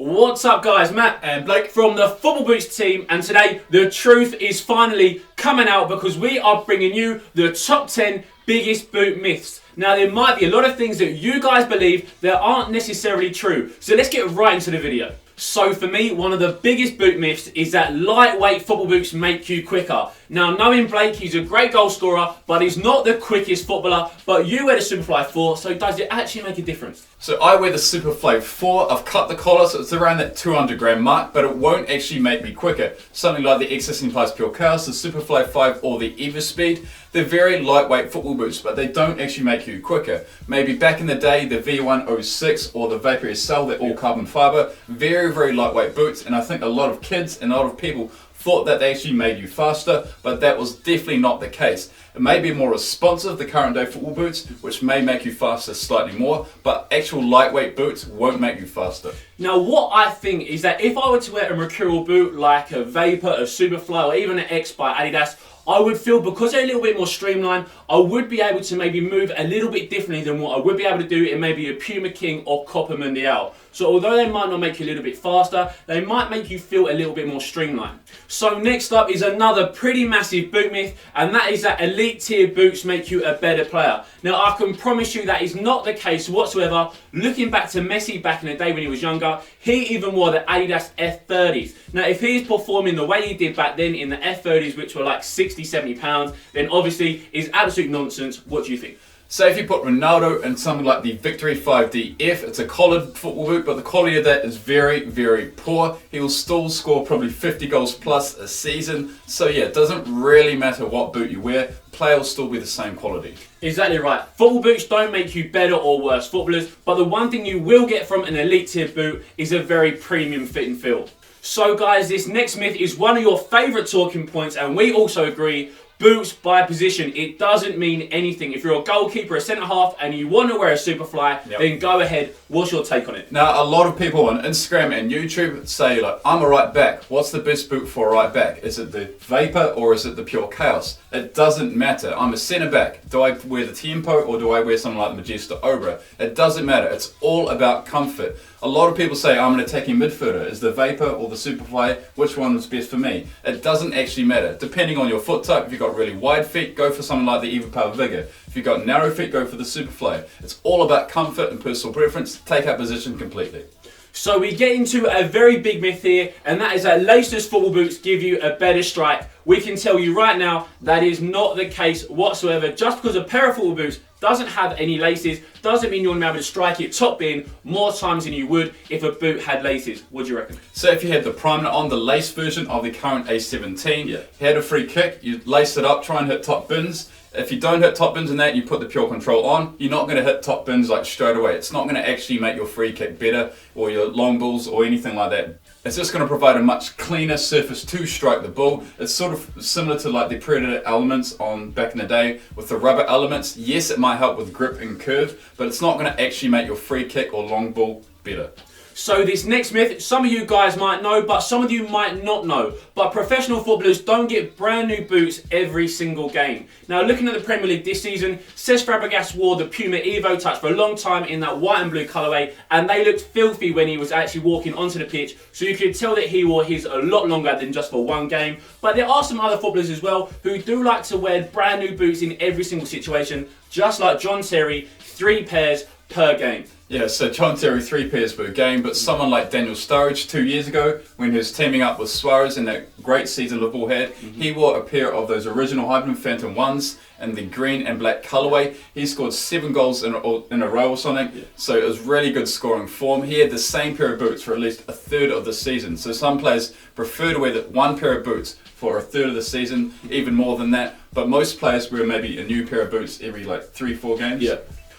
What's up guys, Matt and Blake from the Football Boots team, and today the truth is finally coming out because we are bringing you the top 10 biggest boot myths. Now there might be a lot of things that you guys believe that aren't necessarily true, so let's get right into the video. So for me, one of the biggest boot myths is that lightweight football boots make you quicker. Now knowing Blake, he's a great goal scorer, but he's not the quickest footballer, but you wear the Superfly 4, so does it actually make a difference? So I wear the Superfly 4, I've cut the collar so it's around that 200 gram mark, but it won't actually make me quicker. Something like the Existing Plus Pure Chaos, the Superfly 5 or the Everspeed, they're very lightweight football boots, but they don't actually make you quicker. Maybe back in the day, the V106 or the Vapor SL, they're all carbon fiber, very lightweight boots, and I think a lot of kids and a lot of people thought that they actually made you faster, but that was definitely not the case. It may be more responsive, the current day football boots, which may make you faster slightly more, but actual lightweight boots won't make you faster. Now what I think is that if I were to wear a mercurial boot like a Vapor, a Superfly or even an X by Adidas, I would feel, because they're a little bit more streamlined, I would be able to maybe move a little bit differently than what I would be able to do in maybe a Puma King or Copa Mundial. So although they might not make you a little bit faster, they might make you feel a little bit more streamlined. So next up is another pretty massive boot myth, and that is that elite tier boots make you a better player. Now I can promise you that is not the case whatsoever. Looking back to Messi back in the day when he was younger, he even wore the Adidas F30s. Now if he's performing the way he did back then in the F30s, which were like 60, 70 pounds, then obviously is absolute nonsense. What do you think? So if you put Ronaldo in something like the Victory 5DF, it's a collared football boot, but the quality of that is very poor. He will still score probably 50 goals plus a season. So yeah, it doesn't really matter what boot you wear, play will still be the same quality. Exactly right. Football boots don't make you better or worse footballers, but the one thing you will get from an elite tier boot is a very premium fit and feel. So guys, this next myth is one of your favourite talking points, and we also agree. Boots by position, it doesn't mean anything. If you're a goalkeeper, a centre half, and you want to wear a Superfly, then go ahead. What's your take on it? Now, a lot of people on Instagram and YouTube say, like, I'm a right back. What's the best boot for a right back? Is it the Vapor or is it the Pure Chaos? It doesn't matter. I'm a centre back. Do I wear the Tempo or do I wear something like the Magista Obra? It doesn't matter. It's all about comfort. A lot of people say, I'm an attacking midfielder. Is the Vapor or the Superfly, which one is best for me? It doesn't actually matter. Depending on your foot type, if you've got really wide feet, go for something like the EverPower Vigor. If you've got narrow feet, go for the Superfly. It's all about comfort and personal preference. Take out position completely. So we get into a very big myth here, and that is that laceless football boots give you a better strike. We can tell you right now that is not the case whatsoever. Just because a pair of football boots doesn't have any laces doesn't mean you're going to be able to strike it top in more times than you would if a boot had laces. What do you reckon? So if you had the primer on, the lace version of the current A17, you had a free kick, you lace it up, try and hit top bins. If you don't hit top bins in that, you put the Pure Control on, you're not going to hit top bins like straight away. It's not going to actually make your free kick better or your long balls or anything like that. It's just going to provide a much cleaner surface to strike the ball. It's sort of similar to like the Predator elements on back in the day with the rubber elements. Yes, it might help with grip and curve, but it's not going to actually make your free kick or long ball better. So this next myth, some of you guys might know, but some of you might not know. But professional footballers don't get brand new boots every single game. Now looking at the Premier League this season, Cesc Fabregas wore the Puma Evo Touch for a long time in that white and blue colourway, and they looked filthy when he was actually walking onto the pitch. So you could tell that he wore his a lot longer than just for one game. But there are some other footballers as well who do like to wear brand new boots in every single situation, just like John Terry, 3 pairs per game. Yeah, so John Terry 3 pairs per game, but someone like Daniel Sturridge 2 years ago, when he was teaming up with Suarez in that great season Liverpool had, he wore a pair of those original Hyperman Phantom 1s in the green and black colourway. He scored 7 goals in a row or something, so it was really good scoring form. He had the same pair of boots for at least a third of the season, so some players prefer to wear that one pair of boots for a third of the season, even more than that, but most players wear maybe a new pair of boots every like 3-4 games. Yeah.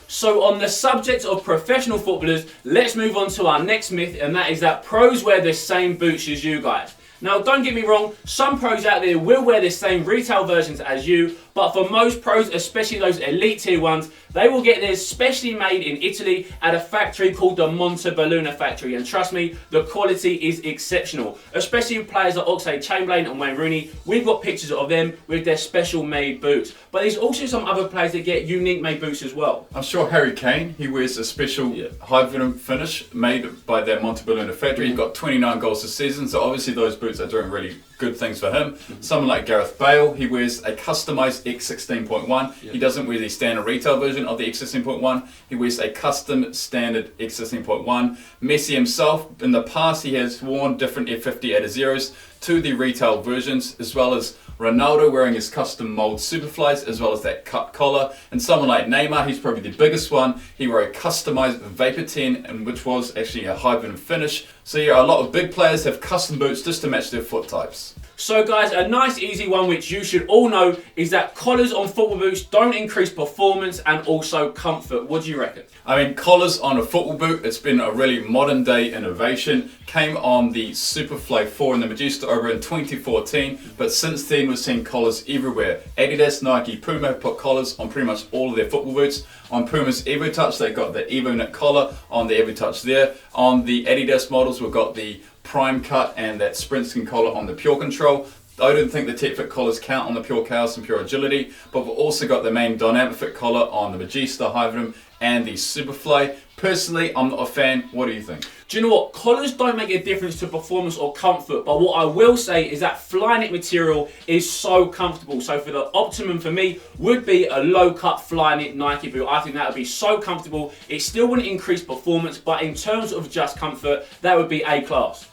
So on the subject of professional footballers, let's move on to our next myth, and that is that pros wear the same boots as you guys. Now don't get me wrong, some pros out there will wear the same retail versions as you, but for most pros, especially those elite tier ones, they will get theirs specially made in Italy at a factory called the Montebelluna factory, and trust me, the quality is exceptional. Especially with players like Oxlade-Chamberlain and Wayne Rooney, we've got pictures of them with their special made boots. But there's also some other players that get unique made boots as well. I'm sure Harry Kane, he wears a special high venom finish made by their Montebelluna factory. He's got 29 goals this season, so obviously those boots are doing really good things for him. Someone like Gareth Bale, he wears a customized X16.1. He doesn't wear the standard retail version of the X16.1. He wears a custom standard X16.1. Messi himself, in the past, he has worn different F50 Adizeros to the retail versions, as well as Ronaldo wearing his custom mold Superflies, as well as that cut collar. And someone like Neymar, he's probably the biggest one. He wore a customized Vapor 10, and which was actually a high venom finish. So yeah, a lot of big players have custom boots just to match their foot types. So guys, a nice easy one which you should all know is that collars on football boots don't increase performance and also comfort. What do you reckon? I mean, collars on a football boot, it's been a really modern day innovation. Came on the Superfly 4 and the Magista over in 2014, but since then we've seen collars everywhere. Adidas, Nike, Puma have put collars on pretty much all of their football boots. On Puma's EvoTouch, they got the Evo Knit collar on the EvoTouch there. On the Adidas models, we've got the Prime Cut and that Sprint Skin collar on the Pure Control. I don't think the Tech Fit collars count on the Pure Chaos and Pure Agility, but we've also got the main Dynamic Fit collar on the Magista, High Venom and the Superfly. Personally, I'm not a fan. What do you think? Do you know what? Collars don't make a difference to performance or comfort, but what I will say is that Flyknit material is so comfortable. So for the optimum for me would be a low-cut Flyknit Nike boot. I think that would be so comfortable. It still wouldn't increase performance, but in terms of just comfort, that would be A-class.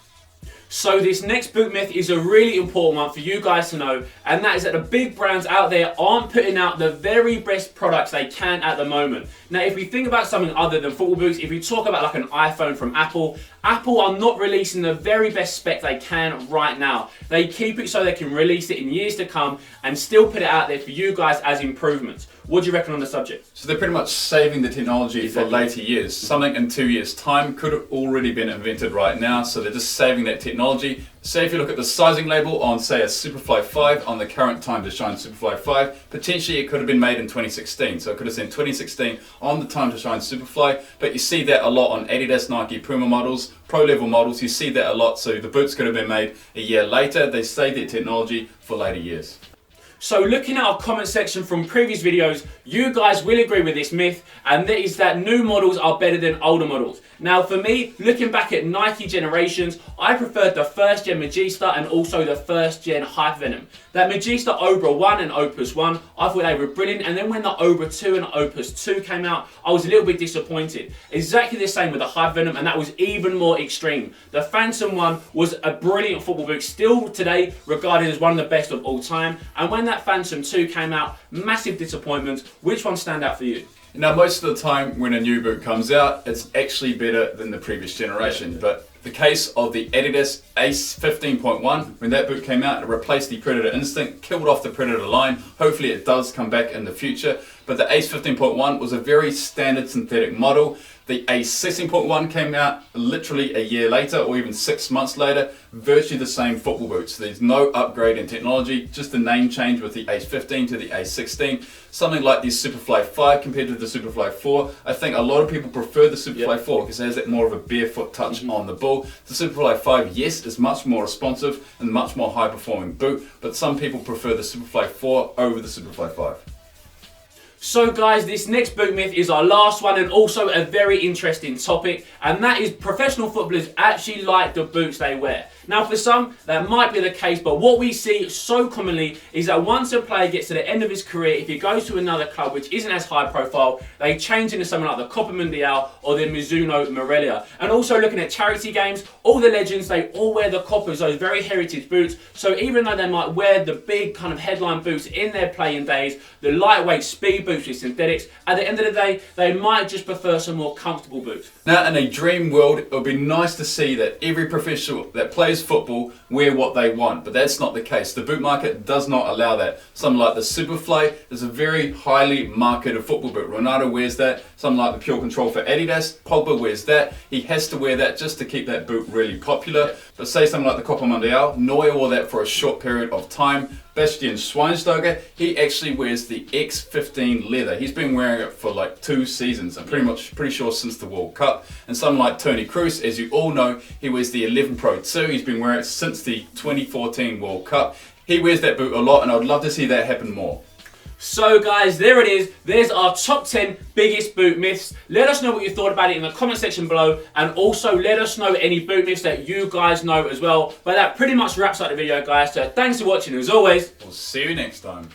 So this next boot myth is a really important one for you guys to know, and that is that the big brands out there aren't putting out the very best products they can at the moment. Now, if we think about something other than football boots, if we talk about like an iPhone from Apple, Apple are not releasing the very best spec they can right now. They keep it so they can release it in years to come and still put it out there for you guys as improvements. What do you reckon on the subject? So they're pretty much saving the technology for later years. Something in 2 years' time could have already been invented right now, so they're just saving that technology. Say if you look at the sizing label on, say, a Superfly 5, on the current Time to Shine Superfly 5, potentially it could have been made in 2016. So it could have said 2016 on the Time to Shine Superfly, but you see that a lot on Adidas, Nike, Puma models, pro level models, you see that a lot. So the boots could have been made a year later. They save their technology for later years. So looking at our comment section from previous videos, you guys will agree with this myth, and that is that new models are better than older models. Now for me, looking back at Nike generations, I preferred the first gen Magista and also the first gen High Venom. That Magista Obra 1 and Opus 1, I thought they were brilliant, and then when the Obra 2 and Opus 2 came out, I was a little bit disappointed. Exactly the same with the High Venom, and that was even more extreme. The Phantom 1 was a brilliant football boot, still today regarded as one of the best of all time, and when that Phantom 2 came out, massive disappointment. Which one stand out for you? Now, most of the time when a new boot comes out, it's actually better than the previous generation. But the case of the Adidas Ace 15.1, when that boot came out, it replaced the Predator Instinct, killed off the Predator line. Hopefully it does come back in the future. But the Ace 15.1 was a very standard synthetic model. The Ace 16.1 came out literally a year later, or even 6 months later, virtually the same football boots. There's no upgrade in technology, just the name change with the Ace 15 to the Ace 16. Something like the Superfly 5 compared to the Superfly 4. I think a lot of people prefer the Superfly 4 because it has that more of a barefoot touch on the ball. The Superfly 5, yes, is much more responsive and much more high performing boot, but some people prefer the Superfly 4 over the Superfly 5. So guys, this next boot myth is our last one, and also a very interesting topic, and that is professional footballers actually like the boots they wear. Now for some, that might be the case, but what we see so commonly is that once a player gets to the end of his career, if he goes to another club which isn't as high profile, they change into something like the Copa Mundial or the Mizuno Morelia. And also looking at charity games, all the legends, they all wear the Copas, those very heritage boots. So even though they might wear the big kind of headline boots in their playing days, the lightweight speed boots with synthetics, at the end of the day, they might just prefer some more comfortable boots. Now, in a dream world, it would be nice to see that every professional that plays football wear what they want, but that's not the case. The boot market does not allow that. Something like the Superfly is a very highly marketed football boot. Ronaldo wears that. Something like the Pure Control for Adidas, Pogba wears that. He has to wear that just to keep that boot really popular. But say something like the Copa Mundial, Neuer wore that for a short period of time. Bastian Schweinsteiger, he actually wears the X15 leather. He's been wearing it for like 2 seasons. I'm pretty sure since the World Cup. And someone like Tony Kroos, as you all know, he wears the 11 Pro 2. He's been wearing it since the 2014 World Cup. He wears that boot a lot, and I'd love to see that happen more. So guys, there it is. There's our top 10 biggest boot myths. Let us know what you thought about it in the comment section below, and also let us know any boot myths that you guys know as well. But that pretty much wraps up the video, guys. So thanks for watching as always. We'll see you next time.